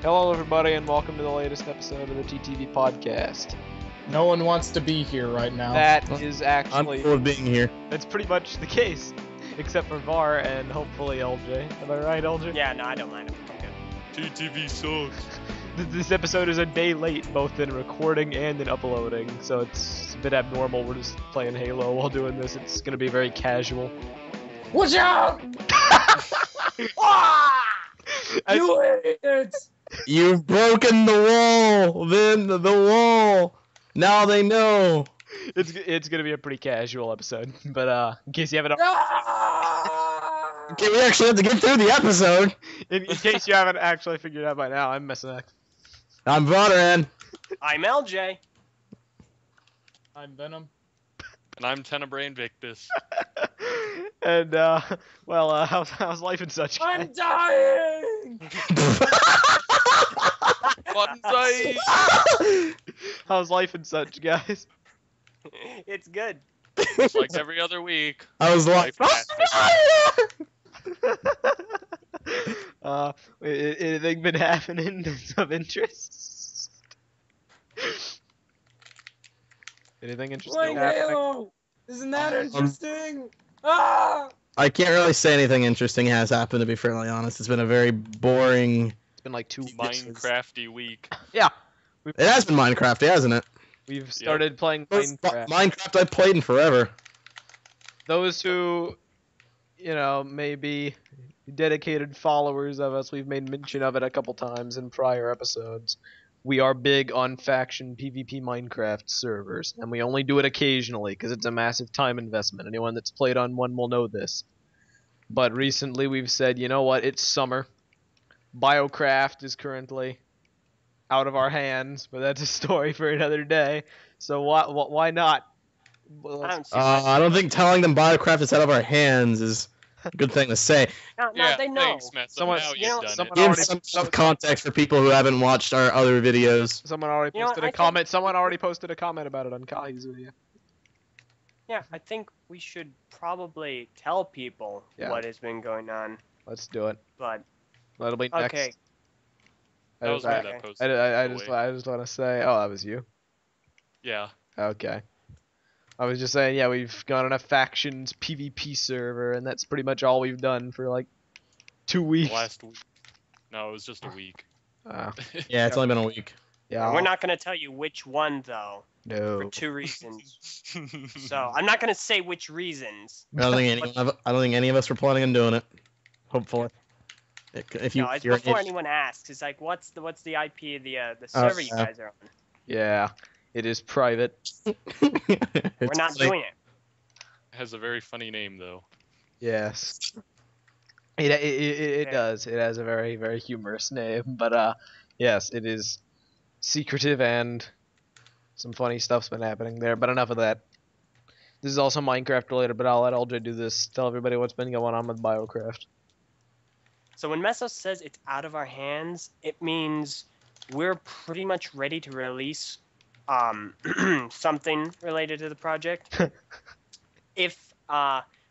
Hello, everybody, and welcome to the latest episode of the TTV podcast. No one wants to be here right now. That is actually... I'm cool with being here. That's pretty much the case, except for VAR and hopefully LJ. Am I right, LJ? Yeah, no, I don't mind. I'm good. TTV sucks. This episode is a day late, both in recording and in uploading, so it's a bit abnormal. We're just playing Halo while doing this. It's gonna be very casual. Watch out! Ah! You idiots! You've broken the wall, Vin, the wall. Now they know. It's gonna be a pretty casual episode, but in case you haven't... Okay, we actually have to get through the episode. In case you haven't actually figured it out by now, I'm Messinek. I'm Vodaran. I'm LJ. I'm Venom. And I'm Tenebrae Invictus. And how's life and such? Guys? I'm dying! Bonsai! How's life and such, guys? It's good. It's like every other week. I was like, Anything been happening of interest? Anything interesting Playing happening? Halo! Isn't that interesting? Ah! I can't really say anything interesting has happened, to be fairly honest. It's been a very boring... It's been like 2 weeks. Minecrafty week. Yeah. It has been Minecraft, hasn't it? We've started playing Minecraft. Minecraft I've played in forever. Those who, may be dedicated followers of us, we've made mention of it a couple times in prior episodes. We are big on faction PvP Minecraft servers, and we only do it occasionally because it's a massive time investment. Anyone that's played on one will know this. But recently we've said, you know what, it's summer. BioCraft is currently out of our hands, but that's a story for another day. So why not? I don't think telling them BioCraft is out of our hands is a good thing to say. No, Yeah, they know. thanks, Mess. Someone- Now you know, you've done someone it. already- Give some context for people who haven't watched our other videos. Someone already You know what, posted I a think- comment. Someone already posted a comment about it on Kai's video. Yeah, I think we should probably tell people Yeah. what has been going on. Let's do it. But That'll be next. okay, That was me Okay. that posted. I by the just way. want to say, oh, that was you. Yeah. Okay. I was just saying, yeah, we've gone on a factions PvP server, and that's pretty much all we've done for like 2 weeks. Last week. No, it was just a week. Yeah, it's only been a week. Yeah. we're not gonna tell you which one though, for No. 2 reasons. So I'm not gonna say which reasons. I don't think any of us were planning on doing it. Hopefully. If you, No, it's you're an before idiot. anyone asks. It's like, what's the IP of the Oh, server you yeah. guys are on? Yeah. It is private. We're not doing it. Has a very funny name though. Yes. It Okay. does. It has a very, very humorous name, but yes, it is secretive and some funny stuff's been happening there. But enough of that. This is also Minecraft related, but I'll let LJ do this. Tell everybody what's been going on with BioCraft. So when Mesos says it's out of our hands, it means we're pretty much ready to release something related to the project if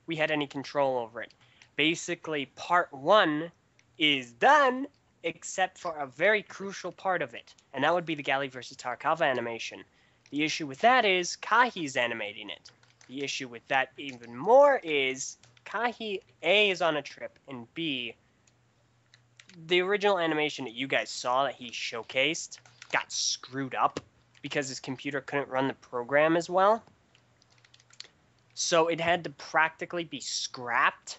we had any control over it. Basically, part 1 is done, except for a very crucial part of it, and that would be the Gali versus Tarkava animation. The issue with that is Kahi's animating it. The issue with that even more is Kahi, A, is on a trip, and B, the original animation that you guys saw that he showcased got screwed up because his computer couldn't run the program as well. So it had to practically be scrapped.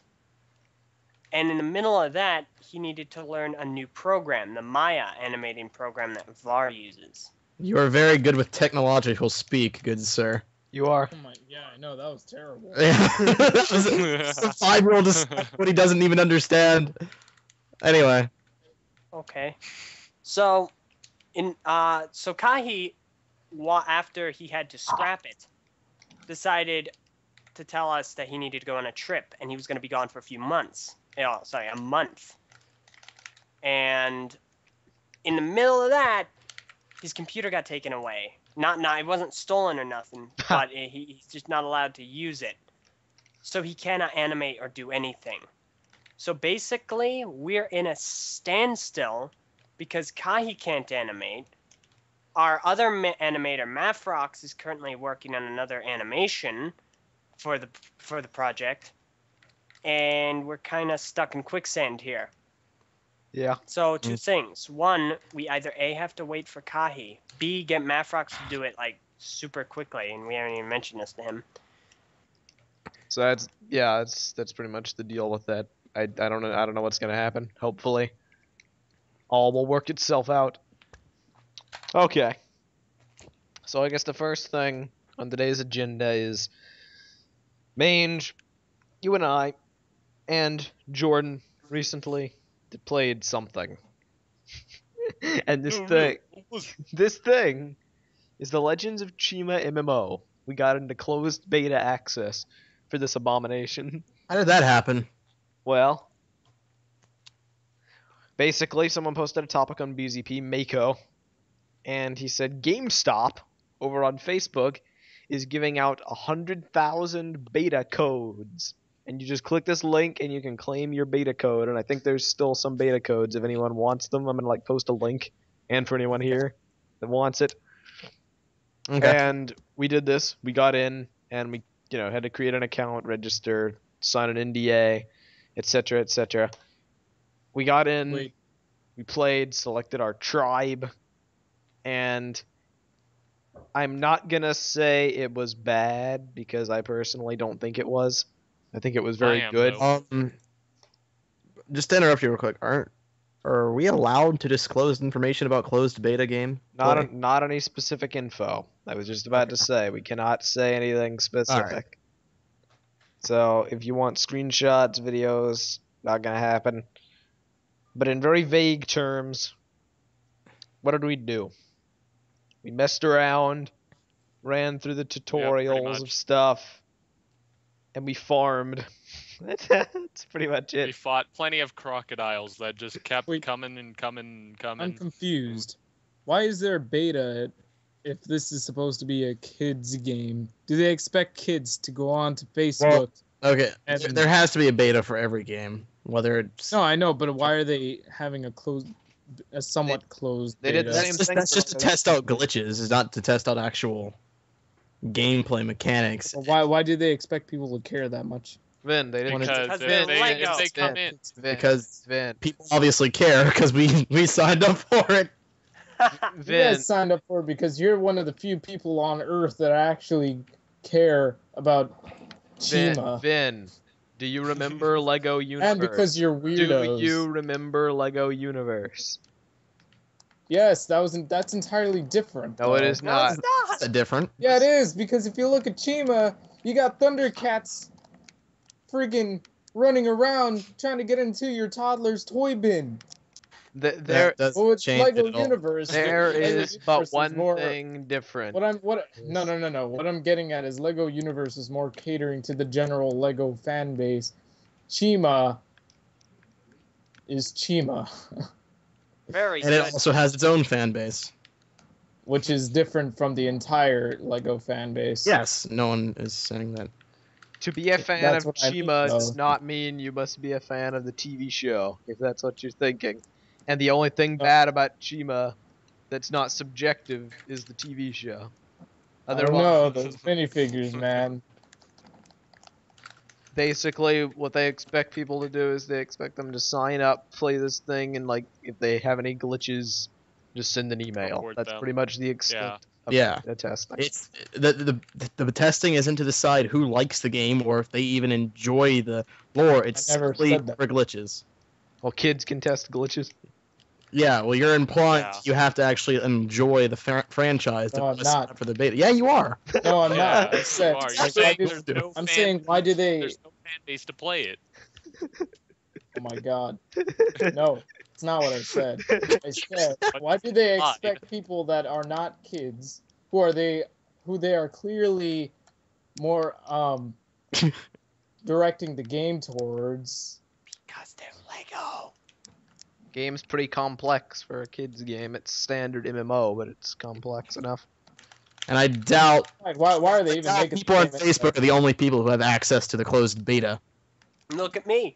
And in the middle of that, he needed to learn a new program, the Maya animating program that VAR uses. You are very good with technological speak, good sir. You are. Oh my, yeah, I know, that was terrible. Yeah. That was a 5-year-old describing what he doesn't even understand. Anyway. Okay. So, so Kahi, after he had to scrap it, decided to tell us that he needed to go on a trip, and he was going to be gone for a few months. Oh, sorry, a month. And in the middle of that, his computer got taken away. It wasn't stolen or nothing, but he's just not allowed to use it. So he cannot animate or do anything. So basically, we're in a standstill because Kahi can't animate. Our other animator, Mafrox, is currently working on another animation for the project, and we're kind of stuck in quicksand here. Yeah. So two things. One, we either A, have to wait for Kahi, B, get Mafrox to do it like super quickly, and we haven't even mentioned this to him. So that's pretty much the deal with that. I don't know what's gonna happen. Hopefully, all will work itself out. Okay. So I guess the first thing on today's agenda is Mange, you and I, and Jordan recently played something. And this thing is the Legends of Chima MMO. We got into closed beta access for this abomination. How did that happen? Well, basically someone posted a topic on BZP, Mako, and he said GameStop over on Facebook is giving out 100,000 beta codes. And you just click this link and you can claim your beta code. And I think there's still some beta codes if anyone wants them. I'm gonna post a link, and for anyone here that wants it. Okay. And we did this. We got in and we had to create an account, register, sign an NDA, etc., etc. We got in. Wait. We played, selected our tribe, and I'm not gonna say it was bad because I personally don't think it was. I think it was very good. though. Just to interrupt you real quick, are we allowed to disclose information about closed beta game? Not any specific info. I was just about to say we cannot say anything specific. Alright. So if you want screenshots, videos, not gonna happen. But in very vague terms, what did we do? We messed around, ran through the tutorials much. of stuff, and we farmed. That's pretty much We it. fought plenty of crocodiles that just kept Wait. coming and coming and coming. I'm confused. Why is there a beta if this is supposed to be a kids game? Do they expect kids to go on to Facebook? Okay, And- there has to be a beta for every game, whether it's... No, I know, but why are they having a somewhat closed they beta? did the same thing That's for just to test out glitches, is not to test out actual gameplay mechanics. Why do they expect people to care that much? Vin, they didn't. Because Because if they're they, Lego. if they come Vin, in, Vin, Because Vin, People obviously care because we signed up for it. You Vin, guys signed up for it because you're one of the few people on Earth that actually care about Chima. Vin, do you remember Lego Universe? And because you're weirdos. Do you remember Lego Universe? Yes, that's entirely different. No, it though. is not. That's different. Yeah, it is, because if you look at Chima, you got Thundercats friggin' running around trying to get into your toddler's toy bin. There, That doesn't Well, it's change Lego it at all. Universe. there Lego is but Universe one more- thing different. No. What I'm getting at is Lego Universe is more catering to the general Lego fan base. Chima is Chima, Very And good. it also has its own fan base. which is different from the entire Lego fan base. Yes, no one is saying that. To be a fan That's of what I mean, Chima does though. not mean you must be a fan of the TV show, if that's what you're thinking. And the only thing No. bad about Chima that's not subjective is the TV show. I don't know, those minifigures, man. Basically, what they expect people to do is they expect them to sign up, play this thing, and if they have any glitches, just send an email. Report That's them. pretty much the extent of Yeah. the testing. It's the testing isn't to decide who likes the game or if they even enjoy the lore. It's I never simply said that. for glitches. Well, kids can test glitches. Yeah, well, you're implying Yeah. you have to actually enjoy the franchise to No, I'm sign not. up for the beta. Yeah, you are. No, I'm Yeah, not. I you said, are. like, You're why saying did- there's no I'm fan- saying, why do they? There's no fan base to play it. Oh my god. No, it's not what I said. I said, why do they expect people that are not kids, who they are clearly more directing the game towards? Because they're Lego. Game's pretty complex for a kids game. It's standard MMO, but it's complex enough. And I doubt Like, why are they even making people on the game Facebook are the only people who have access to the closed beta. Look at me.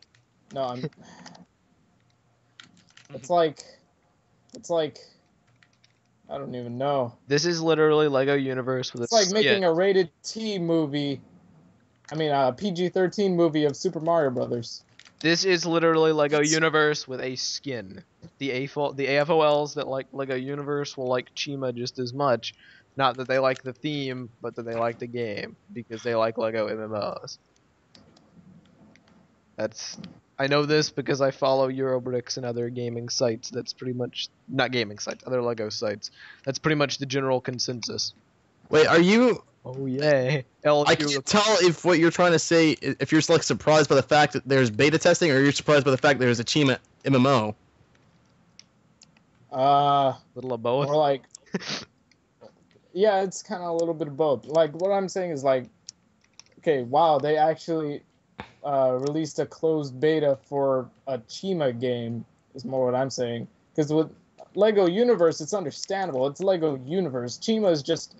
No, I'm. It's like It's like, I don't even know. This is literally Lego Universe with It's a like skin. making a rated T movie. I mean, a PG-13 movie of Super Mario Brothers. This is literally Lego Universe with a skin. The AFOLs that like Lego Universe will like Chima just as much. Not that they like the theme, but that they like the game because they like Lego MMOs. I know this because I follow Eurobricks and other gaming sites. That's pretty much not gaming sites, other Lego sites. That's pretty much the general consensus. Wait, are you? Oh yeah, I can't tell if what you're trying to say, if you're like surprised by the fact that there's beta testing, or you're surprised by the fact there's a Chima MMO. Little of both. Or like, yeah, it's kind of a little bit of both. Like, what I'm saying is like, okay, wow, they actually released a closed beta for a Chima game, is more what I'm saying. Because with Lego Universe, it's understandable. It's Lego Universe. Chima is just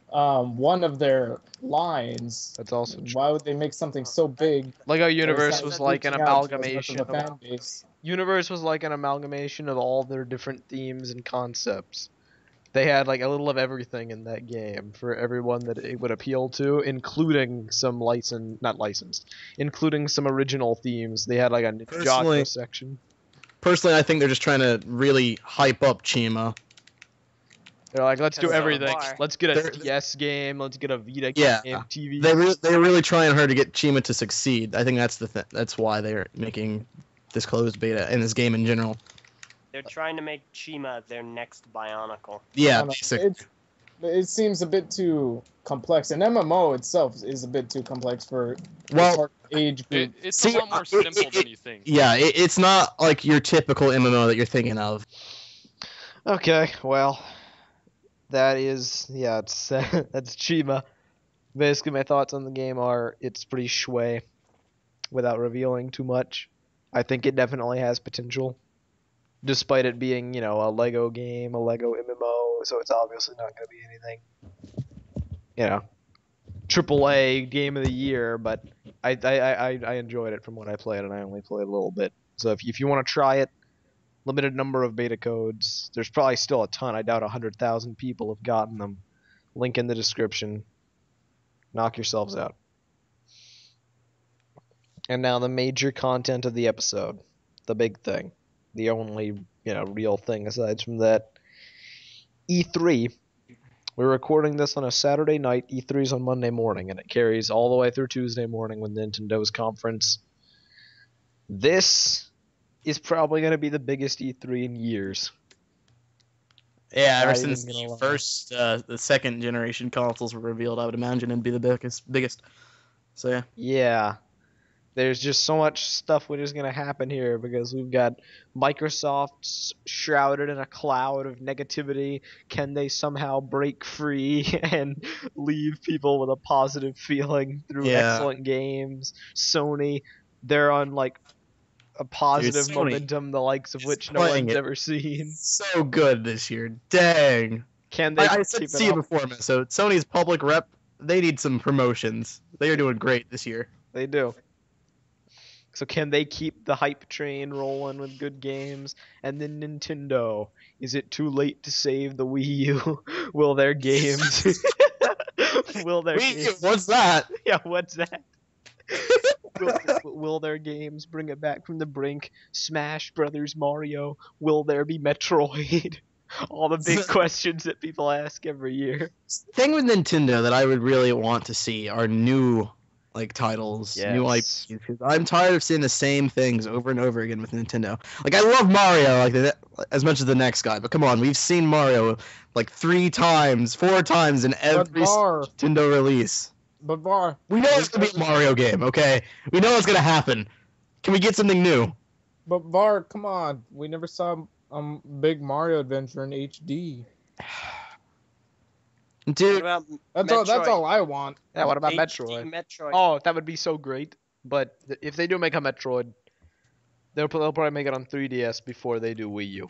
one of their lines. That's also true. Why would they make something so big? Lego Universe was like an amalgamation of a fan base. Universe was like an amalgamation of all their different themes and concepts. They had like a little of everything in that game for everyone that it would appeal to, including some including some original themes. They had like a Ninjago section. Personally, I think they're just trying to really hype up Chima. They're like, let's do Because so everything. far- Let's get a DS game. Let's get a Vita Yeah. game, TV. They're really trying hard to get Chima to succeed. I think that's that's why they're making this closed beta and this game in general. They're trying to make Chima their next Bionicle. Yeah, I don't know. basically. It seems a bit too complex. And MMO itself is a bit too complex for Well, a certain age group. It's See, a lot more simple than you think. Yeah, it's not like your typical MMO that you're thinking of. Okay, well, that is it's that's Chima. Basically, my thoughts on the game are it's pretty shway, without revealing too much. I think it definitely has potential, despite it being a Lego game, a Lego MMO. So it's obviously not going to be anything, AAA game of the year. But I enjoyed it from what I played, and I only played a little bit. So if you want to try it. Limited number of beta codes. There's probably still a ton. I doubt 100,000 people have gotten them. Link in the description. Knock yourselves out. And now the major content of the episode. The big thing. The only, real thing aside from that. E3. We're recording this on a Saturday night. E3's on Monday morning, and it carries all the way through Tuesday morning with Nintendo's conference. This is probably going to be the biggest E3 in years. Yeah, ever Not since even gonna the lie. first, the second generation consoles were revealed, I would imagine it'd be the biggest. So yeah. Yeah. There's just so much stuff which is going to happen here because we've got Microsoft shrouded in a cloud of negativity. Can they somehow break free and leave people with a positive feeling through Yeah. excellent games? Sony, they're on like a positive Sony momentum, the likes of is which no playing one's it. ever seen. So good this year. Dang. Can they I said keep see it you up? before, man. So Sony's public rep, they need some promotions. They are doing great this year. They do. So can they keep the hype train rolling with good games? And then Nintendo, is it too late to save the Wii U? Will their games? Will their games? What's that? Yeah, what's that? Will their games bring it back from the brink? Smash Brothers Mario? Will there be Metroid? All the big questions that people ask every year. Thing with Nintendo that I would really want to see are new titles, new Yes. IPs. 'Cause I'm tired of seeing the same things over and over again with Nintendo. I love Mario as much as the next guy, but come on, we've seen Mario 3 times, 4 times in every Nintendo release. But Var, We know it's gonna be a Mario game, okay? We know it's gonna happen. Can we get something new? come on. We never saw Big Mario Adventure in HD. What Dude, about That's Metroid? all I want. Yeah, what about HD Metroid? Metroid. Oh, that would be so great. But if they do make a Metroid, they'll probably make it on 3DS before they do Wii U.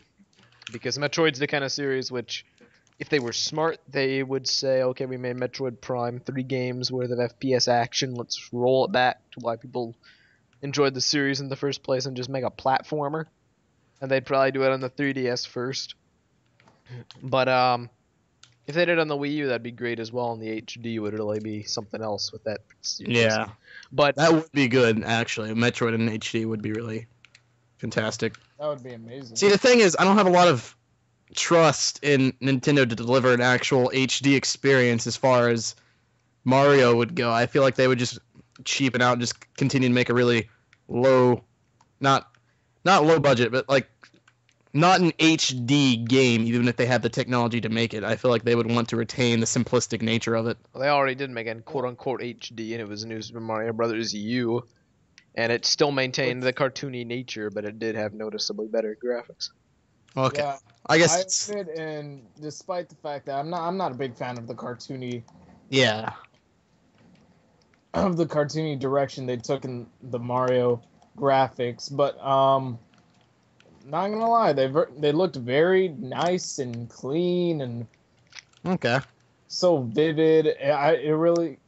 Because Metroid's the kind of series which, if they were smart, they would say, okay, we made Metroid Prime, 3 games worth of FPS action, let's roll it back to why people enjoyed the series in the first place and just make a platformer. and they'd probably do it on the 3DS first. But if they did it on the Wii U, that'd be great as well, and the HD would really be something else with that series. Yeah, But that would be good actually. Metroid in HD would be really fantastic. That would be amazing. See, the thing is, I don't have a lot of trust in Nintendo to deliver an actual HD experience as far as Mario would go. I feel like they would just cheapen out and just continue to make a really low, not low budget, but like not an HD game, even if they had the technology to make it. I feel like they would want to retain the simplistic nature of it. well, they already did make it quote-unquote HD, and it was New Super Mario Brothers U, and it still maintained the cartoony nature, but it did have noticeably better graphics. Okay, Yeah, I guess. I admit, and despite the fact that I'm not a big fan of the cartoony Yeah. direction they took in the Mario graphics, but not gonna lie, they looked very nice and clean and Okay. so vivid. It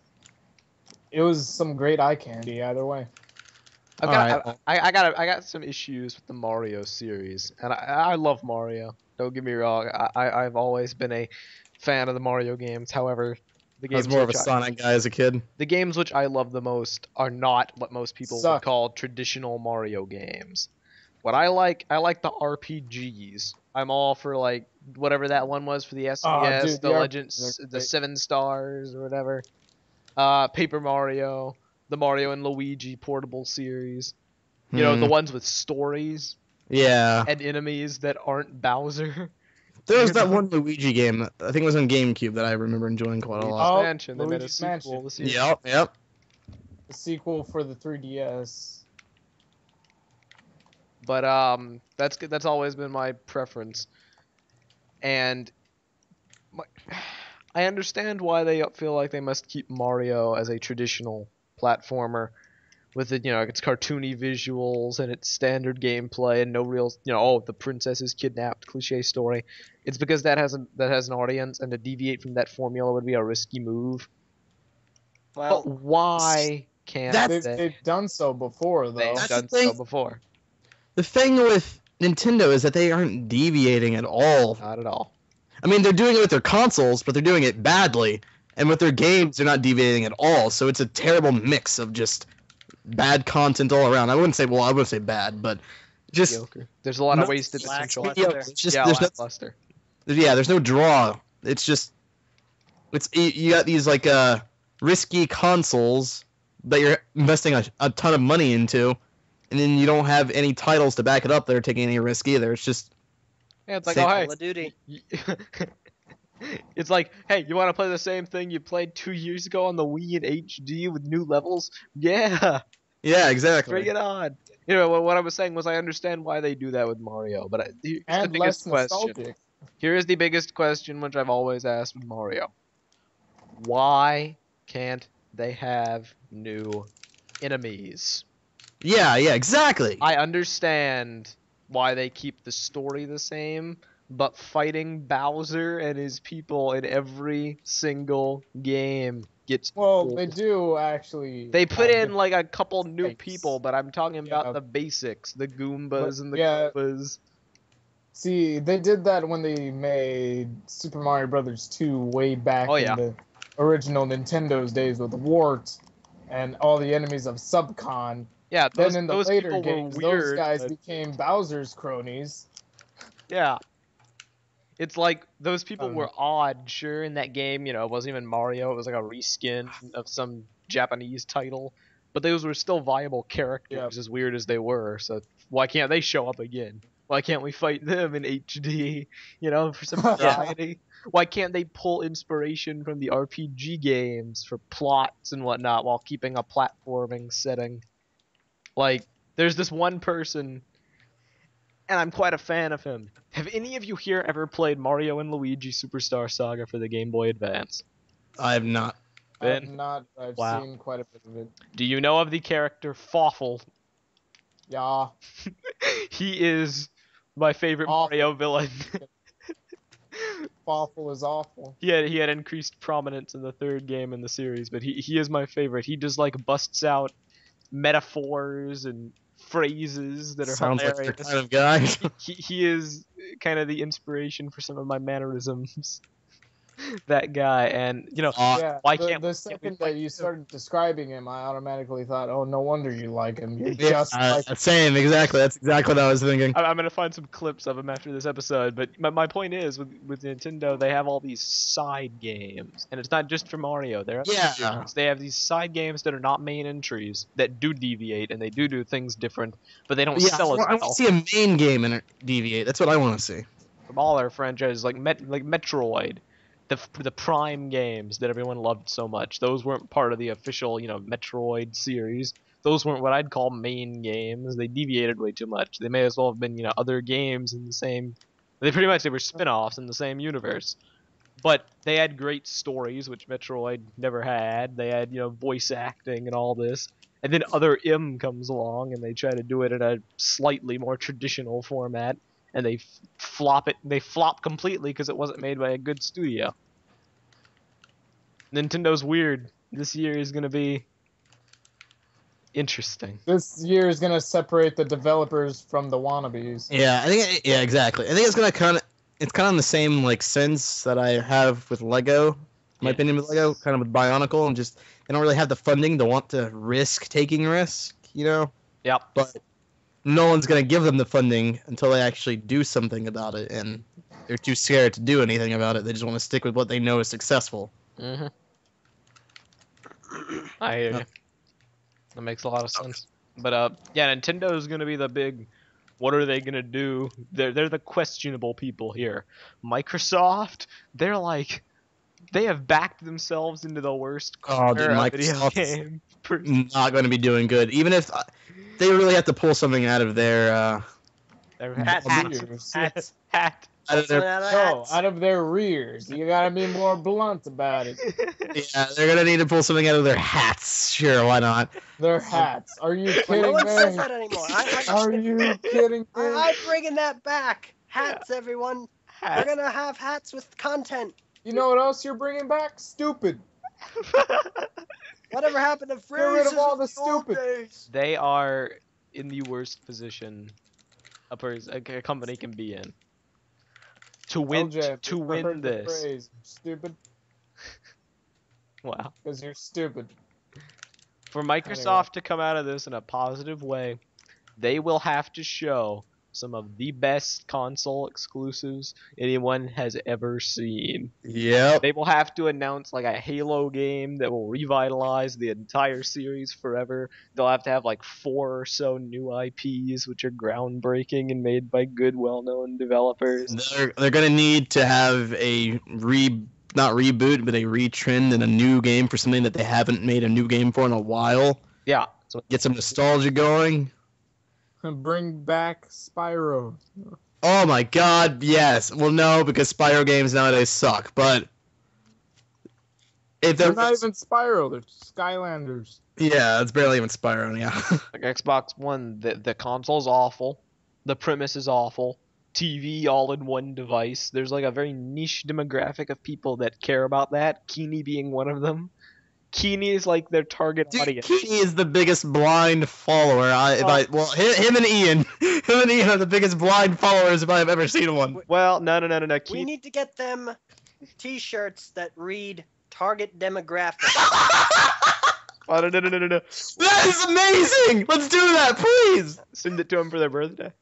was some great eye candy either way. I got some issues with the Mario series, and I love Mario. Don't get me wrong. I've always been a fan of the Mario games. However, the I was games more of a which Sonic guy as a kid. the games which I love the most are not what most people would Suck. call traditional Mario games. What I like the RPGs. I'm all for like whatever that one was for the SNES, dude, the the Legends, RPGs are the great. 7 Stars or whatever. Paper Mario, the Mario and Luigi portable series. You know, the ones with stories Yeah. and enemies that aren't Bowser. There was that one Luigi game, I think it was on GameCube, that I remember enjoying quite a lot. Oh, Mansion. They made a Luigi's sequel. Mansion. This year. Yep, yep. The sequel for the 3DS. But that's good. That's always been my preference. And I understand why they feel like they must keep Mario as a traditional platformer with it, its cartoony visuals and its standard gameplay and no real, the princess is kidnapped cliche story. It's because that has an audience, and to deviate from that formula would be a risky move. Well, But why can't They've done so before, though. they've That's done the thing. so before? The thing with Nintendo is that they aren't deviating at all. Not at all. I mean, they're doing it with their consoles, but they're doing it badly. And with their games, they're not deviating at all. So it's a terrible mix of just bad content all around. I wouldn't say bad, but just Mediocre. There's a lot of No, wasted potential. lackluster. it's just Yeah, there's lackluster. there's no draw. It's just you got these like risky consoles that you're investing a ton of money into, and then you don't have any titles to back it up that are taking any risk either. It's just Yeah, it's like, Same oh hey, Call of Duty. it's like, hey, you want to play the same thing you played 2 years ago on the Wii in HD with new levels? Yeah, yeah, exactly. bring it on. What I was saying was I understand why they do that with Mario, but here's the And biggest less question. nostalgic. Here is the biggest question, which I've always asked with Mario. Why can't they have new enemies? Yeah, exactly. I understand why they keep the story the same, but fighting Bowser and his people in every single game gets Well, old. they do actually. They put have in like a couple new types. people, but I'm talking about Yeah. the basics, the Goombas But, and the yeah. Goombas. See, they did that when they made Super Mario Brothers 2 way back Oh, yeah. in the original Nintendo's days with Wart and all the enemies of Subcon. Yeah, Then in the those later people games, were those weird. guys but- became Bowser's cronies. Yeah. It's like those people Um, were odd, sure, in that game, it wasn't even Mario, it was like a reskin of some Japanese title. But those were still viable characters, as weird as they were, so why can't they show up again? Why can't we fight them in HD, for some variety? Why can't they pull inspiration from the RPG games for plots and whatnot while keeping a platforming setting? Like, there's this one person, and I'm quite a fan of him. Have any of you here ever played Mario and Luigi Superstar Saga for the Game Boy Advance? I have not. Ben? I've Wow. seen quite a bit of it. Do you know of the character Fawful? Yeah. He is my favorite Awful. Mario villain. Awful is awful. He had increased prominence in the third game in the series, but he is my favorite. He just like busts out metaphors and phrases that are Sounds like hilarious. the kind of guy. He is kind of the inspiration for some of my mannerisms. That guy, and Yeah, why the can't we second fight that you him? started describing him, I automatically thought, oh, no wonder you like him. You're Yeah, just like same, exactly. That's exactly what I was thinking. I'm gonna find some clips of him after this episode, but my point is, with Nintendo, they have all these side games, and it's not just for Mario. They have these side games that are not main entries that do deviate, and they do things different, but they don't Yeah, sell as I want well. to see a main game in deviate. That's what I want to see. From all our franchises, like Metroid, the Prime games that everyone loved so much. Those weren't part of the official, Metroid series. Those weren't what I'd call main games. They deviated way too much. They may as well have been, other games in the same. They were spin-offs in the same universe. But they had great stories, which Metroid never had. They had, voice acting and all this. And then Other M comes along, and they try to do it in a slightly more traditional format, and they flop completely because it wasn't made by a good studio. Nintendo's weird. This year is gonna be interesting. this year is gonna separate the developers from the wannabes. Yeah, yeah, exactly. I think it's kind of in the same like sense that I have with Lego. My opinion with Lego, kind of with Bionicle, and just they don't really have the funding to want to risk taking risk, Yep. But no one's gonna give them the funding until they actually do something about it, and they're too scared to do anything about it. They just want to stick with what they know is successful. Mm-hmm. I hear you. That makes a lot of sense. But yeah, Nintendo is gonna be the big. What are they gonna do? They're the questionable people here. Microsoft, they have backed themselves into the worst corner of video game. Not going to be doing good, even if they really have to pull something out of their Hats. Hat. Out of their rears. You gotta be more blunt about it. Yeah, they're gonna need to pull something out of their hats. Sure, why not? Their hats. Are you kidding No one says me? that anymore. Are you kidding me? I'm bringing that back. Hats, everyone. Hat. We're gonna have hats with content. You know what else you're bringing back? Stupid. Whatever happened to Get rid phrases of all the of old stupid. days? They are in the worst position a company can be in. To win, LJ, to you've win heard the this. phrase, stupid, Wow. because you're stupid. For Microsoft to come out of this in a positive way, they will have to show some of the best console exclusives anyone has ever seen. Yep. They will have to announce like a Halo game that will revitalize the entire series forever. They'll have to have like 4 or so new IPs which are groundbreaking and made by good, well-known developers. They're gonna need to have not reboot, but a retrend and a new game for something that they haven't made a new game for in a while. Yeah. So Get some nostalgia going. Bring back Spyro. Oh my god, yes. Well, no, because Spyro games nowadays suck, but if They're not even Spyro, they're Skylanders. Yeah, it's barely even Spyro, yeah. like Xbox One, the console's awful. The premise is awful. TV all in one device. There's like a very niche demographic of people that care about that. Keeney being one of them. Keeney is like their target Dude, audience. Keeney is the biggest blind follower. Him and Ian. Him and Ian are the biggest blind followers if I've ever seen one. Well, no. We Keeney. need to get them T-shirts that read "Target Demographic." Oh, no. That is amazing! Let's do that, please! Send it to them for their birthday.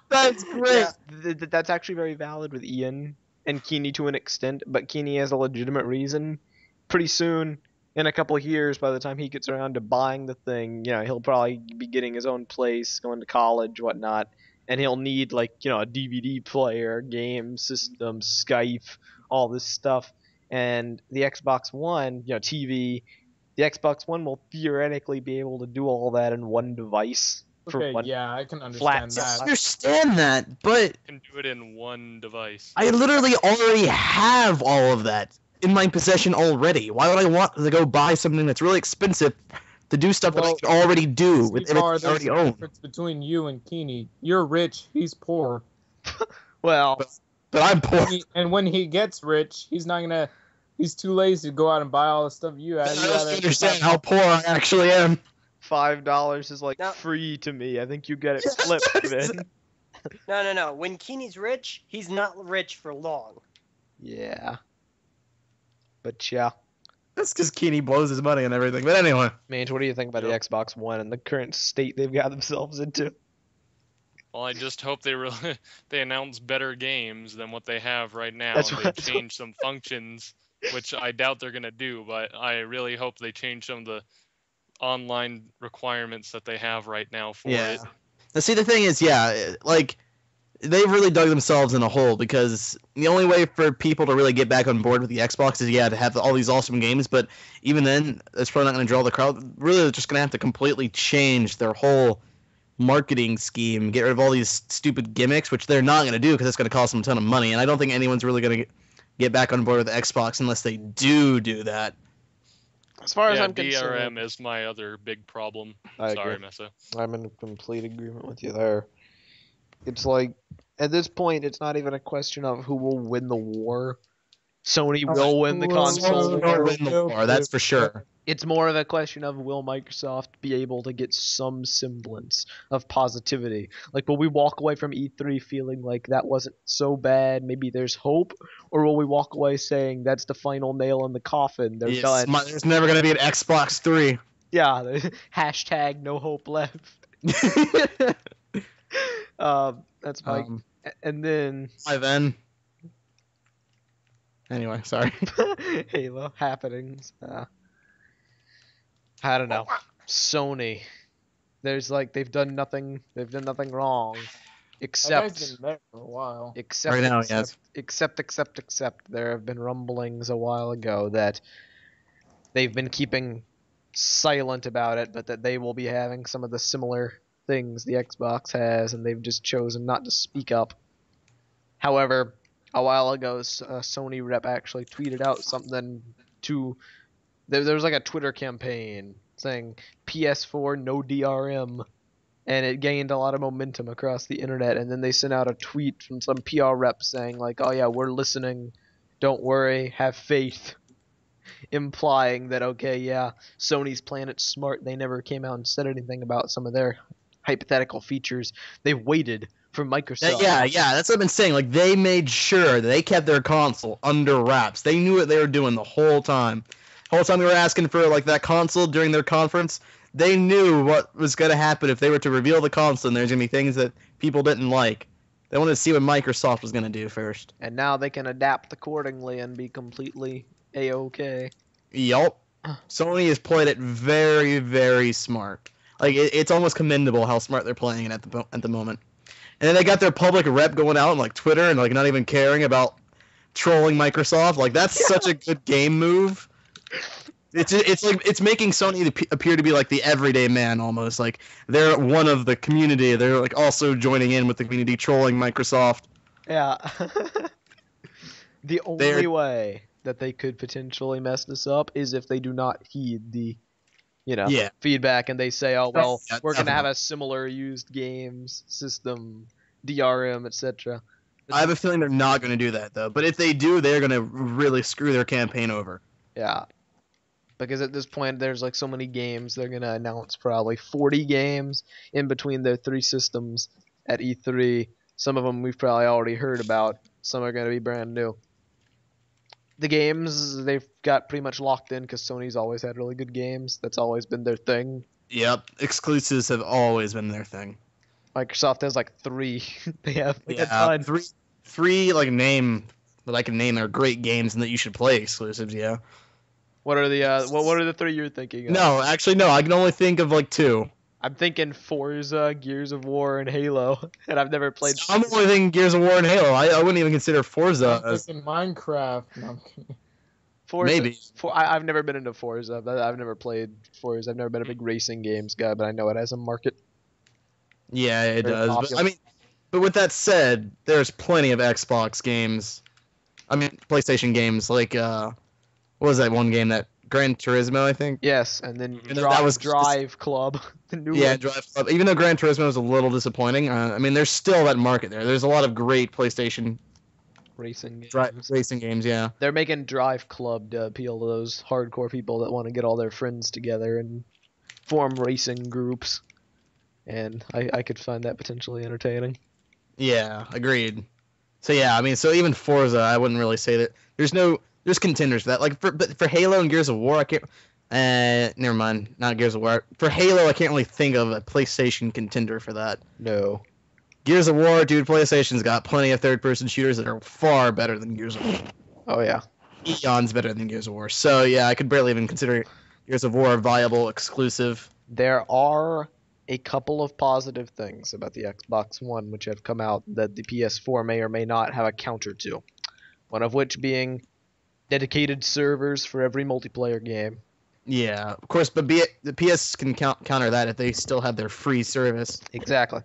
That's great. That's actually very valid with Ian and Keeney to an extent, but Keeney has a legitimate reason. Pretty soon, in a couple of years, by the time he gets around to buying the thing, he'll probably be getting his own place, going to college, whatnot, and he'll need a DVD player, game system, Skype, all this stuff. And the Xbox One, TV, the Xbox One will theoretically be able to do all that in one device. Okay, yeah, I can understand flat that. I understand that, but You can do it in one device. I literally already have all of that in my possession already. Why would I want to go buy something that's really expensive to do stuff that I can already do with everything I There's already a own? difference between you and Keeney. You're rich, he's poor. Well, But I'm poor. And when he gets rich, he's too lazy to go out and buy all the stuff you have. I don't understand how poor I actually am. $5 is like No. free to me. I think you get it flipped, man. No. When Keeney's rich, he's not rich for long. Yeah. But yeah. That's because Keeney blows his money and everything. But anyway. Mange, what do you think about the Xbox One and the current state they've got themselves into? Well, I just hope they announce better games than what they have right now. That's and what they change some functions, which I doubt they're gonna do. But I really hope they change some of the online requirements that they have right now for it. Now, see, the thing is, like, they've really dug themselves in a hole because the only way for people to really get back on board with the Xbox is, to have all these awesome games, but even then, it's probably not going to draw the crowd. Really, they're just going to have to completely change their whole marketing scheme, get rid of all these stupid gimmicks, which they're not going to do because it's going to cost them a ton of money, and I don't think anyone's really going to get back on board with the Xbox unless they do that. As far as Yeah, I'm concerned, DRM is my other big problem. I Sorry, agree. Mesa. I'm in complete agreement with you there. It's like, at this point, it's not even a question of who will win the war. Sony will win the console war. Win the war, that's for sure. It's more of a question of will Microsoft be able to get some semblance of positivity? Like, will we walk away from E3 feeling like that wasn't so bad, maybe there's hope? Or will we walk away saying that's the final nail in the coffin, they're done? There's never going to be an Xbox 3. Yeah, hashtag no hope left. That's Mike. And then... Anyway, sorry. Halo happenings. I don't know. Sony. There's like they've done nothing wrong. Except That guy's been there for a while. Except Right now, except there have been rumblings a while ago that they've been keeping silent about it, but that they will be having some of the similar things the Xbox has, and they've just chosen not to speak up. However, a while ago, a Sony rep actually tweeted out something to... There was like a Twitter campaign saying PS4 no DRM, and it gained a lot of momentum across the internet, and then they sent out a tweet from some PR rep saying like, oh yeah, we're listening, don't worry, have faith, implying that, okay, yeah, Sony's playing it smart, they never came out and said anything about some of their hypothetical features. They've waited for Microsoft. Yeah, that's what I've been saying. Like, they made sure that they kept their console under wraps. They knew what they were doing the whole time. The whole time they were asking for like that console during their conference, they knew what was going to happen if they were to reveal the console, and there's going to be things that people didn't like. They wanted to see what Microsoft was going to do first. And now they can adapt accordingly and be completely A-okay. Yup. Sony has played it very, very smart. Like, it's almost commendable how smart they're playing it at the moment. And then they got their public rep going out on like Twitter and like not even caring about trolling Microsoft. Like, that's such a good game move. It's like it's making Sony appear to be like the everyday man almost. Like, they're one of the community. They're like also joining in with the community, trolling Microsoft. Yeah. The only way that they could potentially mess this up is if they do not heed the, feedback, and they say, oh, well, we're going to have a similar used games system, DRM, etc. I have a feeling they're not going to do that, though. But if they do, they're going to really screw their campaign over. Yeah. Because at this point, there's like so many games, they're going to announce probably 40 games in between their three systems at E3. Some of them we've probably already heard about. Some are going to be brand new. The games, they've got pretty much locked in because Sony's always had really good games. That's always been their thing. Yep. Exclusives have always been their thing. Microsoft has like 3. They have like a ton. Three like name that I can name are great games and that you should play exclusives, yeah. What are the what are the 3 you're thinking of? No, actually no, I can only think of like 2. I'm thinking Forza, Gears of War, and Halo, and I've never played. I'm only thinking Gears of War and Halo. I wouldn't even consider Forza. I'm thinking Minecraft. No, I'm kidding. Forza, Maybe. I've never been into Forza. I've never played Forza. I've never been a big racing games guy, but I know it has a market. Yeah, it Very does. popular. But with that said, there's plenty of Xbox games. I mean, PlayStation games. Like, what was that one game that Gran Turismo, I think? Yes, and then that was Drive Club, the new one. Drive Club. Even though Gran Turismo was a little disappointing, I mean, there's still that market there. There's a lot of great PlayStation racing games. racing games, yeah. They're making Drive Club to appeal to those hardcore people that want to get all their friends together and form racing groups, and I could find that potentially entertaining. Yeah, agreed. So yeah, I mean, so even Forza, I wouldn't really say that there's contenders for that. Like but for Halo and Gears of War, I can't. Never mind, not Gears of War. For Halo, I can't really think of a PlayStation contender for that. No. Gears of War, dude, PlayStation's got plenty of third-person shooters that are far better than Gears of War. Oh yeah. Eon's better than Gears of War. So yeah, I could barely even consider Gears of War a viable exclusive. There are a couple of positive things about the Xbox One which have come out that the PS4 may or may not have a counter to. One of which being dedicated servers for every multiplayer game. Yeah, of course, but the PS can counter that if they still have their free service. Exactly.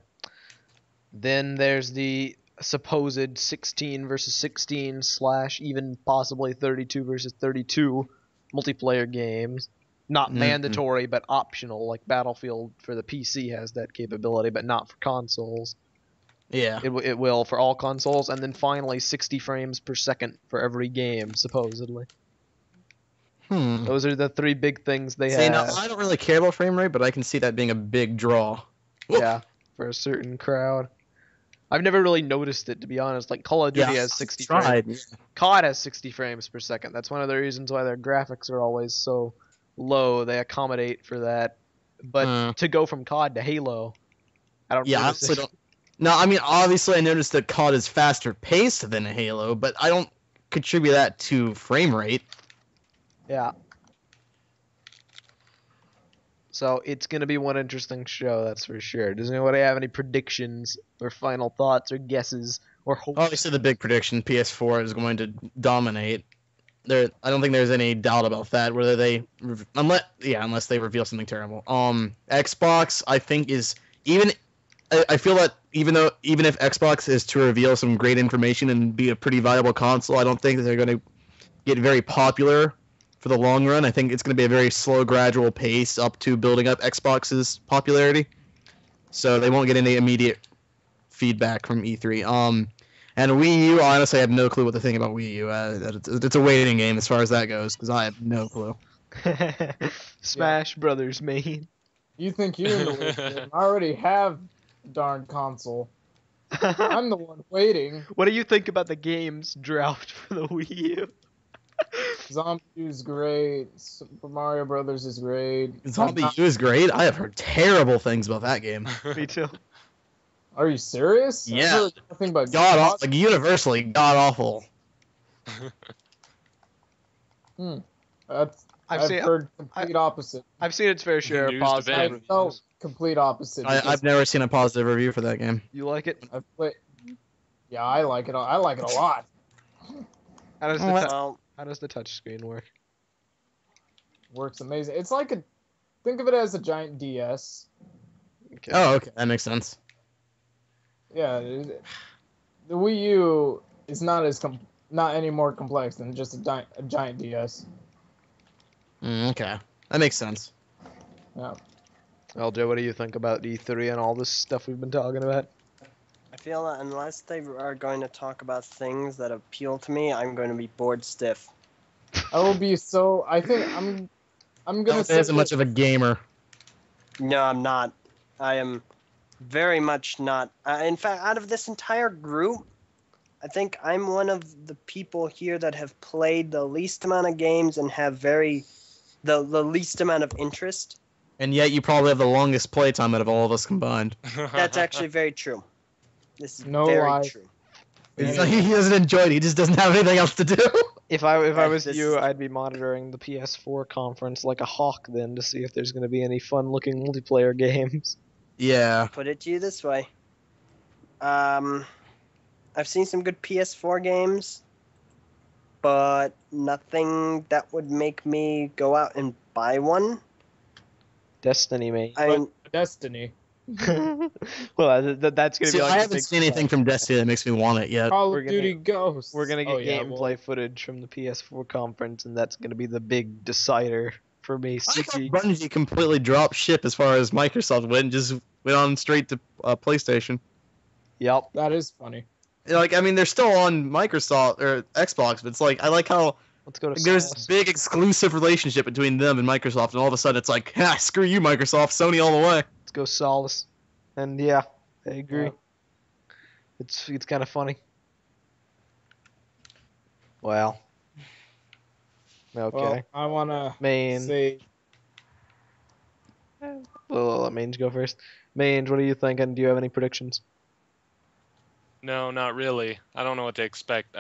Then there's the supposed 16 versus 16 / even possibly 32 versus 32 multiplayer games. Not mandatory, but optional, like Battlefield for the PC has that capability, but not for consoles. Yeah. It will for all consoles, and then finally 60 frames per second for every game, supposedly. Those are the 3 big things they have. No, I don't really care about frame rate, but I can see that being a big draw. Yeah, for a certain crowd. I've never really noticed it, to be honest. Like, Call of Duty has 60 frames. COD has 60 frames per second. That's one of the reasons why their graphics are always so low. They accommodate for that. But to go from COD to Halo, I don't notice it. No, I mean, obviously I noticed that COD is faster paced than Halo, but I don't contribute that to frame rate. Yeah. So it's going to be one interesting show, that's for sure. Does anybody have any predictions or final thoughts or guesses or hopes? Obviously the big prediction, PS4 is going to dominate. I don't think there's any doubt about that. Whether they, unless they reveal something terrible. Xbox, I think is I feel that even if Xbox is to reveal some great information and be a pretty viable console, I don't think that they're going to get very popular for the long run. I think it's going to be a very slow, gradual pace up to building up Xbox's popularity. So they won't get any immediate feedback from E3. And Wii U, honestly, I have no clue what to think about Wii U. It's a waiting game as far as that goes, because I have no clue. Smash Brothers, main. You think you're in the waiting game. I already have darn console. I'm the one waiting. What do you think about the games drought for the Wii U? Zombie U is great. Super Mario Brothers is great. Zombie U is great? I have heard terrible things about that game. Me too. Are you serious? Yeah. I've heard nothing but like universally god awful. I've heard complete opposite. I've seen its fair share of News positive debate. reviews. No, complete opposite. I've never seen a positive review for that game. You like it? Yeah, I like it. I like it a lot. How does the touch screen work? Works amazing. It's like think of it as a giant DS. Okay. Oh, okay, that makes sense. Yeah, the Wii U is not any more complex than just a giant DS. Okay, that makes sense. Yeah. LJ, what do you think about E3 and all this stuff we've been talking about? I feel that unless they are going to talk about things that appeal to me, I'm going to be bored stiff. I will be so. I think I'm gonna say. Isn't much of a gamer. No, I'm not. I am very much not. In fact, out of this entire group, I think I'm one of the people here that have played the least amount of games and have the least amount of interest. And yet you probably have the longest playtime out of all of us combined. That's actually very true. This is No very lie. true. It's like he doesn't enjoy it. He just doesn't have anything else to do. If I was you, I'd be monitoring the PS4 conference like a hawk then to see if there's going to be any fun-looking multiplayer games. Yeah. Put it to you this way. I've seen some good PS4 games, but nothing that would make me go out and buy one. Destiny, mate. Destiny. Well, that's going to be like I haven't seen anything from Destiny that makes me want it yet. Call We're of gonna- Duty Ghosts. We're going to get yeah, gameplay footage from the PS4 conference, and that's going to be the big decider for me. I thought CG. Bungie completely dropped ship as far as Microsoft went and just went on straight to PlayStation. Yep. That is funny. Like, I mean, they're still on Microsoft or Xbox, but it's like I like how Let's go to Like, there's this Solace. big exclusive relationship between them and Microsoft, and all of a sudden it's like, ha, screw you, Microsoft, Sony all the way. Let's go Solace. And yeah, I agree. Yeah. It's kind of funny. Well. Okay. Well, I want to Main. say Well, let Mange go first. Mange, what are you thinking? Do you have any predictions? No, not really. I don't know what to expect.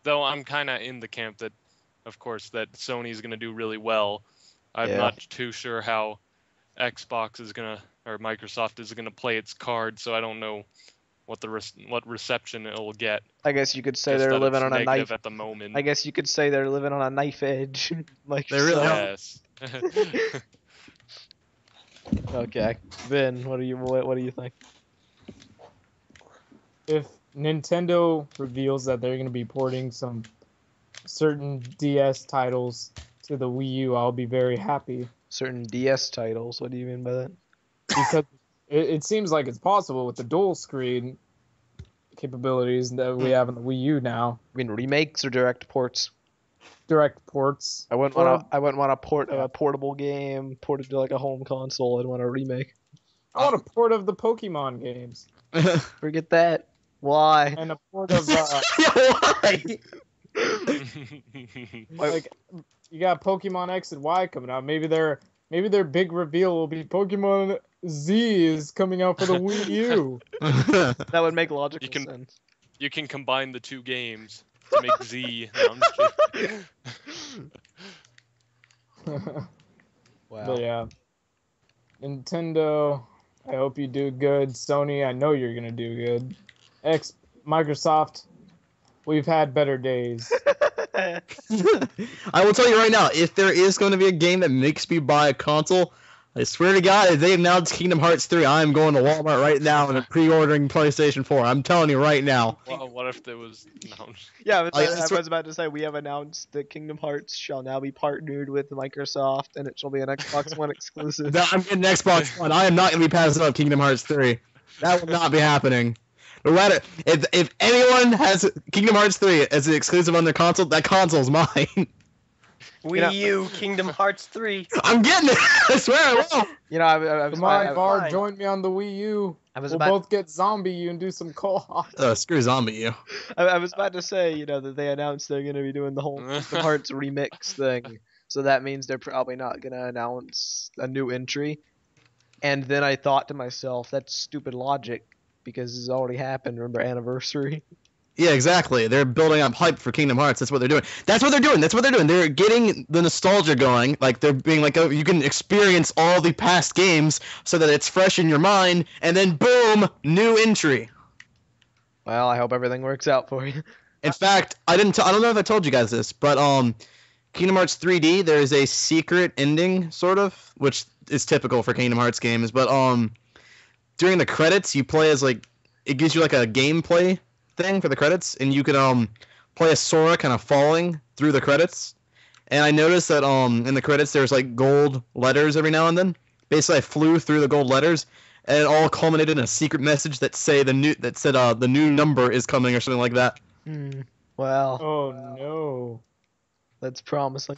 Though I'm kind of in the camp that, of course, that Sony's going to do really well. I'm Yeah. not too sure how Xbox is going to, or Microsoft is going to play its card, so I don't know what what reception it will get. I guess you could say Just they're that living it's on a negative knife. at the moment. I guess you could say they're living on a knife edge. Like They really are. Yes. Okay, Vin, what do you think? if Nintendo reveals that they're going to be porting some certain DS titles to the Wii U, I'll be very happy Certain DS titles. What do you mean by that? because it seems like it's possible with the dual screen capabilities that we have in the Wii U now. I mean remakes or direct ports? Direct ports. I wouldn't want to port a portable game ported to like a home console. I'd want a remake. I want a port of the Pokemon games Forget that. Why? and a port of Why? like you got Pokemon X and Y coming out. Maybe their big reveal will be Pokemon Z is coming out for the Wii U. That would make logical sense. You can combine the two games to make Z. No, I'm just kidding. Wow. But yeah, Nintendo, I hope you do good. Sony, I know you're gonna do good. Microsoft, we've had better days. I will tell you right now, if there is going to be a game that makes me buy a console, I swear to God, if they announce Kingdom Hearts 3, I am going to Walmart right now and pre-ordering PlayStation 4. I'm telling you right now. Well, what if there was no? Yeah, I I was about to say we have announced that Kingdom Hearts shall now be partnered with Microsoft, and it shall be an Xbox One exclusive. No, I'm getting Xbox One. I am not going to be passing up Kingdom Hearts 3. That will not be happening. No matter if anyone has Kingdom Hearts 3 as an exclusive on their console, that console's mine. Wii U, Kingdom Hearts 3. I'm getting it. I swear I will. You know, I was Come on, I- Var, fine. join me on the Wii U. I was We'll about both get Zombie U and do some co-op. Screw Zombie you. I was about to say, you know, that they announced they're going to be doing the whole Kingdom Hearts remix thing. So that means they're probably not going to announce a new entry. And then I thought to myself, that's stupid logic because it's already happened. Remember Anniversary? Yeah, exactly. They're building up hype for Kingdom Hearts. That's what they're doing. That's what they're doing. That's what they're doing. They're getting the nostalgia going. Like, they're being like, oh, you can experience all the past games so that it's fresh in your mind. And then, boom, new entry. Well, I hope everything works out for you. In fact, I don't know if I told you guys this, but Kingdom Hearts 3D, there's a secret ending, sort of, which is typical for Kingdom Hearts games. But during the credits, you play as, like, it gives you, like, a gameplay thing for the credits, and you can play as Sora kind of falling through the credits. And I noticed that in the credits there's like gold letters every now and then. Basically, I flew through the gold letters, and it all culminated in a secret message that said the new number is coming or something like that. Well, Oh no. that's promising.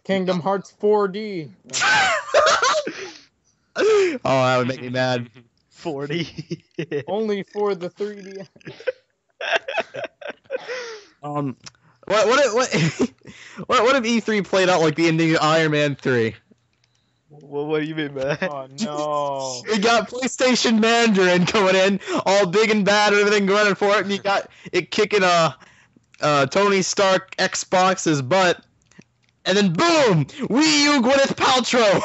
Kingdom Hearts 4D. Oh, that would make me mad. 40. Only for the 3D. What if E3 played out like the ending of Iron Man 3? Well, what do you mean by that? Oh no. We got PlayStation Mandarin coming in, all big and bad and everything running for it, and you got it kicking Tony Stark Xbox's butt, and then boom, Wii U Gwyneth Paltrow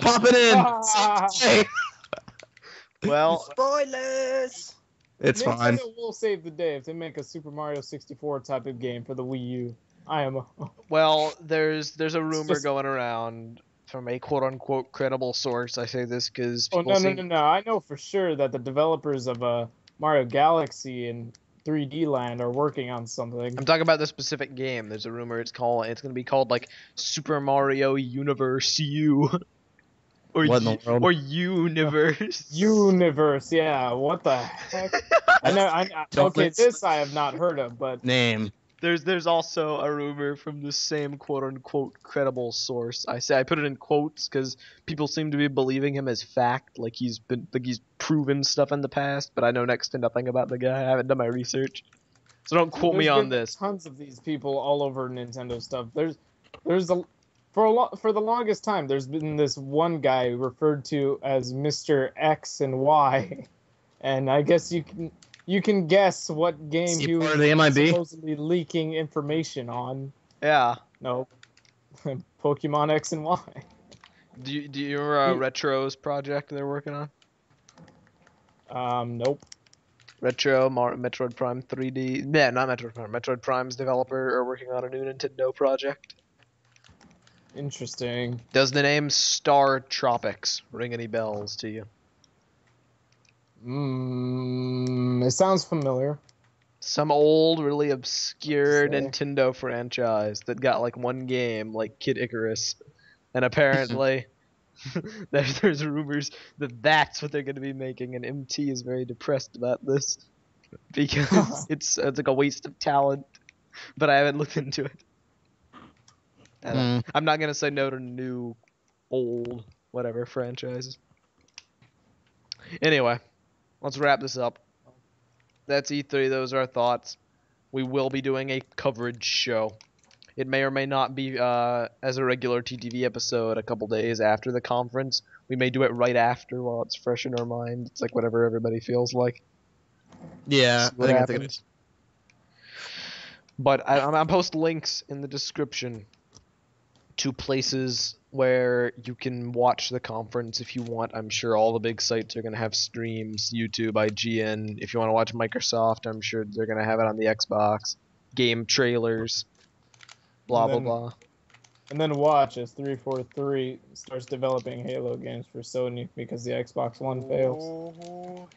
popping in. Well, Spoilers! It's fine. Nintendo will save the day if they make a Super Mario 64 type of game for the Wii U. I am. well, there's a rumor just- going around from a quote unquote credible source. I say this because Oh no! I know for sure that the developers of Mario Galaxy and 3D Land are working on something. I'm talking about the specific game. There's a rumor it's going to be called like Super Mario Universe U. Or What in the world? or Universe. Universe, yeah. What the heck? I know. Okay, this I have not heard of, but Name. There's also a rumor from the same quote unquote credible source. I put it in quotes because people seem to be believing him as fact, like he's proven stuff in the past. But I know next to nothing about the guy. I haven't done my research, so don't quote me on this. Tons of these people all over Nintendo stuff. For the longest time, there's been this one guy referred to as Mr. X and Y, and I guess you can guess what game he was supposedly leaking information on. Yeah. No. Pokemon X and Y. Do you remember Retro's project they're working on? Nope. Retro, Metroid Prime 3D. Yeah, not Metroid Prime. Metroid Prime's developer are working on a new Nintendo project. Interesting. Does the name Star Tropics ring any bells to you? It sounds familiar. Some old, really obscure Nintendo franchise that got like one game, like Kid Icarus, and apparently there's rumors that that's what they're going to be making, and MT is very depressed about this because it's like a waste of talent. But I haven't looked into it. I'm not going to say no to new, old, whatever franchises. Anyway, let's wrap this up. That's E3. Those are our thoughts. We will be doing a coverage show. It may or may not be as a regular TTV episode a couple days after the conference. We may do it right after while it's fresh in our mind. It's like whatever everybody feels like. Yeah, I think it is. But I'm post links in the description to places where you can watch the conference if you want. I'm sure all the big sites are going to have streams, YouTube, IGN. If you want to watch Microsoft, I'm sure they're going to have it on the Xbox. Game trailers, blah, blah, blah. And then watch as 343 starts developing Halo games for Sony because the Xbox One fails.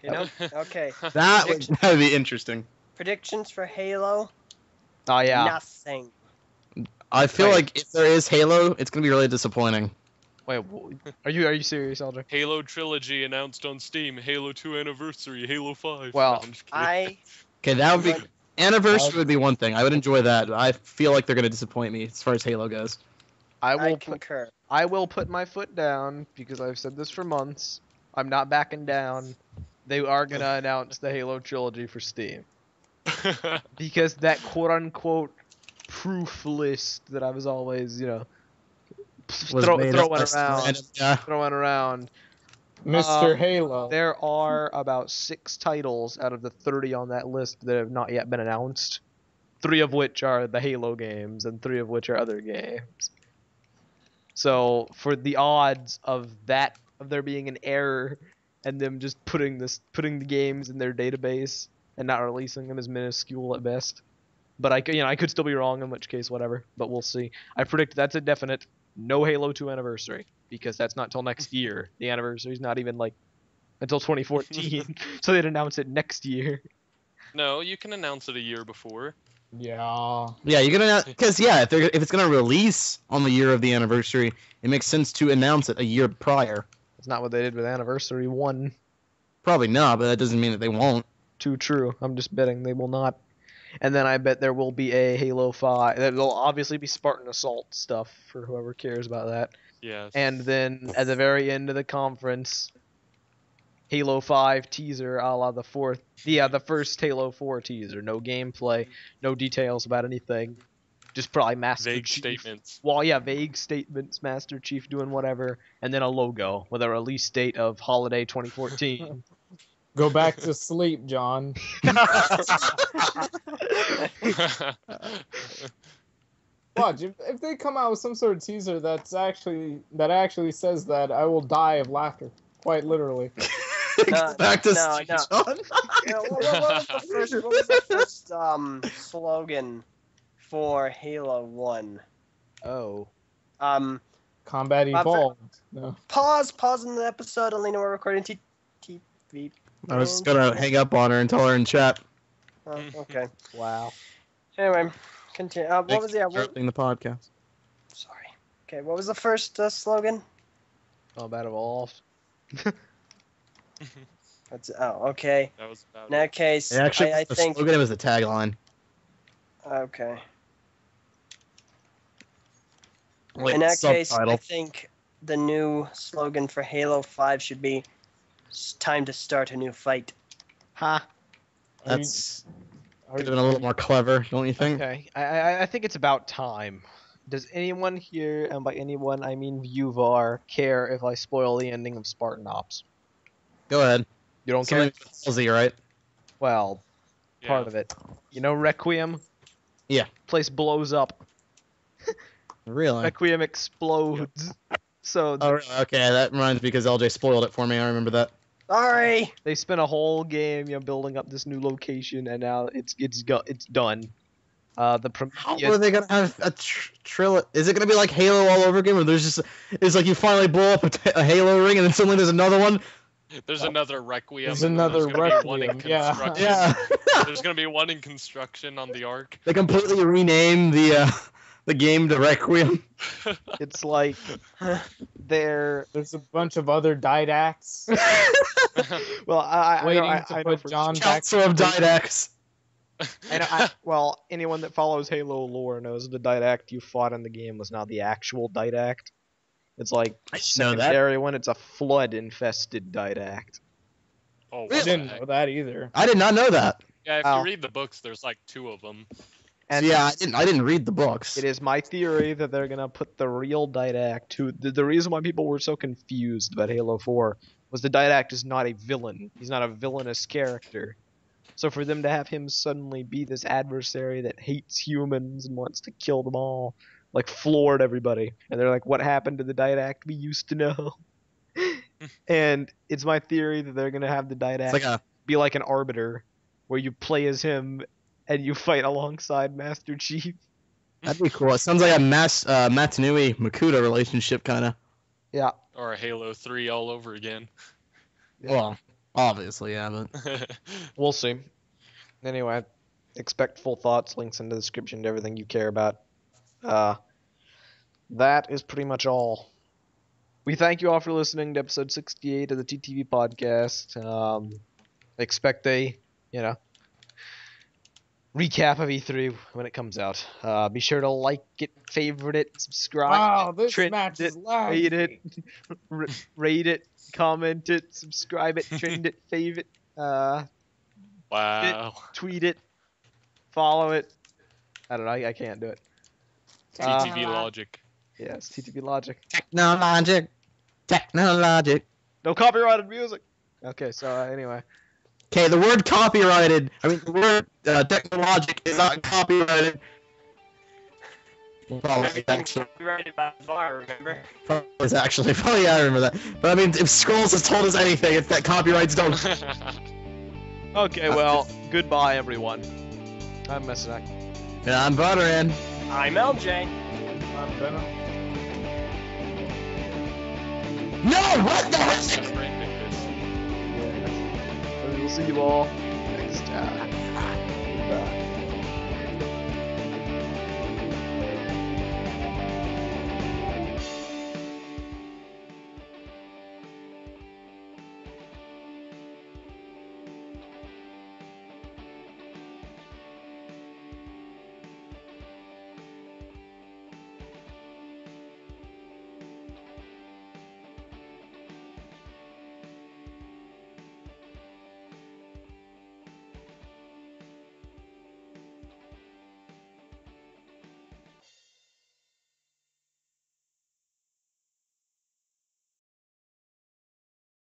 You know, okay. That would be interesting. Predictions for Halo? Oh, yeah. Nothing. I feel like if there is Halo, it's gonna be really disappointing. Wait, are you serious, Aldrich? Halo Trilogy announced on Steam. Halo 2 Anniversary. Halo 5. Well, okay, that would be Anniversary would be one thing. I would enjoy that. I feel like they're gonna disappoint me as far as Halo goes. I concur. I will put my foot down because I've said this for months. I'm not backing down. They are gonna announce the Halo Trilogy for Steam because that quote-unquote proof list that I was always, throwing around. Mr. Halo. There are about 6 titles out of the 30 on that list that have not yet been announced. 3 of which are the Halo games, and 3 of which are other games. So for the odds of there being an error and them just putting the games in their database and not releasing them is minuscule at best. But I could still be wrong, in which case, whatever. But we'll see. I predict that's a definite no Halo 2 anniversary, because that's not till next year. The anniversary's not even until 2014, so they'd announce it next year. No, you can announce it a year before. Yeah. Yeah, you're gonna because if it's gonna release on the year of the anniversary, it makes sense to announce it a year prior. That's not what they did with Anniversary 1. Probably not, but that doesn't mean that they won't. Too true. I'm just betting they will not. And then I bet there will be a Halo 5. There'll obviously be Spartan Assault stuff for whoever cares about that. Yes. And then at the very end of the conference, Halo 5 teaser a la the first Halo 4 teaser. No gameplay, no details about anything. Just probably Master Vague Chief. statements. Well, yeah, vague statements, Master Chief doing whatever, and then a logo with a release date of holiday 2014. Go back to sleep, John. Watch, if they come out with some sort of teaser that actually says that, I will die of laughter, quite literally. Back to sleep, John. What was the first slogan for Halo 1? Oh. Combat Evolved. No. Pause in the episode. Alina, we're recording TV. I was just gonna hang up on her and tell her in chat. Oh, okay. Wow. Anyway, continue. What was the interrupting the podcast? Sorry. Okay, what was the first slogan? Combat Evolved. Okay. That was about In that case, Actually, I think slogan was the tagline. Okay. Wait, In that case, subtitle. I think the new slogan for Halo 5 should be "It's time to start a new fight." Huh? That's could have been a little more clever, don't you think? Okay. I think it's about time. Does anyone here, and by anyone I mean Vuvar, care if I spoil the ending of Spartan Ops? Go ahead. You don't Something care? with Halsey, right? Well, part of it. You know Requiem? Yeah. Place blows up. Really? Requiem explodes. So Oh, really? Okay, that reminds me because LJ spoiled it for me. I remember that. Sorry. they spent a whole game, building up this new location, and now it's done. How are they gonna have a trilogy? Is it gonna be like Halo all over again, where there's just it's like you finally blow up a Halo ring, and then suddenly there's another one? There's another Requiem. There's and then another gonna be one in Requiem, yeah. construction. Yeah. There's gonna be one in construction on the Ark. They completely rename the game to Requiem. It's like There's a bunch of other didacts well, I waiting know, to I know put for John sure. back. Council of Didacs. Well, anyone that follows Halo lore knows the didact you fought in the game was not the actual didact. It's like I didn't know that. secondary one. It's a flood-infested didact. Oh, I what the didn't heck? know that either. I did not know that. Yeah, if Oh. you read the books, there's like 2 of them. And Yeah, I didn't read the books. it is my theory that they're gonna put the real didact who the reason why people were so confused about Halo 4 was the didact is not a villain. He's not a villainous character. So for them to have him suddenly be this adversary that hates humans and wants to kill them all, like floored everybody. And they're like, what happened to the didact we used to know? And it's my theory that they're gonna have the didact It's like be like an arbiter, where you play as him and you fight alongside Master Chief. that'd be cool. It sounds like a Matanui Makuta relationship kind of. Yeah. Or a Halo 3 all over again. Yeah. Well, obviously, yeah, but We'll see. Anyway, expect full thoughts, links in the description to everything you care about. That is pretty much all. We thank you all for listening to episode 68 of the TTV podcast. Expect a, recap of E3 when it comes out. Be sure to like it, favorite it, subscribe. Wow, this trend match is it, laggy. rate it, rate it, comment it, subscribe it, trend it, fave it, Wow. tweet it, follow it. I don't know. I can't do it. TTV logic. Yes, TTV logic. technologic. No copyrighted music. Okay, so anyway. Okay, the word copyrighted. I mean, the word technologic is not copyrighted. Probably actually. Copyrighted by VAR, remember? Probably actually. Probably, yeah, I remember that. But I mean, if Skrulls has told us anything, it's that copyrights don't. Okay, well, goodbye, everyone. I'm Messinak. And I'm Butterin. I'm LJ. I'm Venom. No, what the heck? That's Brandon Nicholas. We'll see you all next time. Goodbye.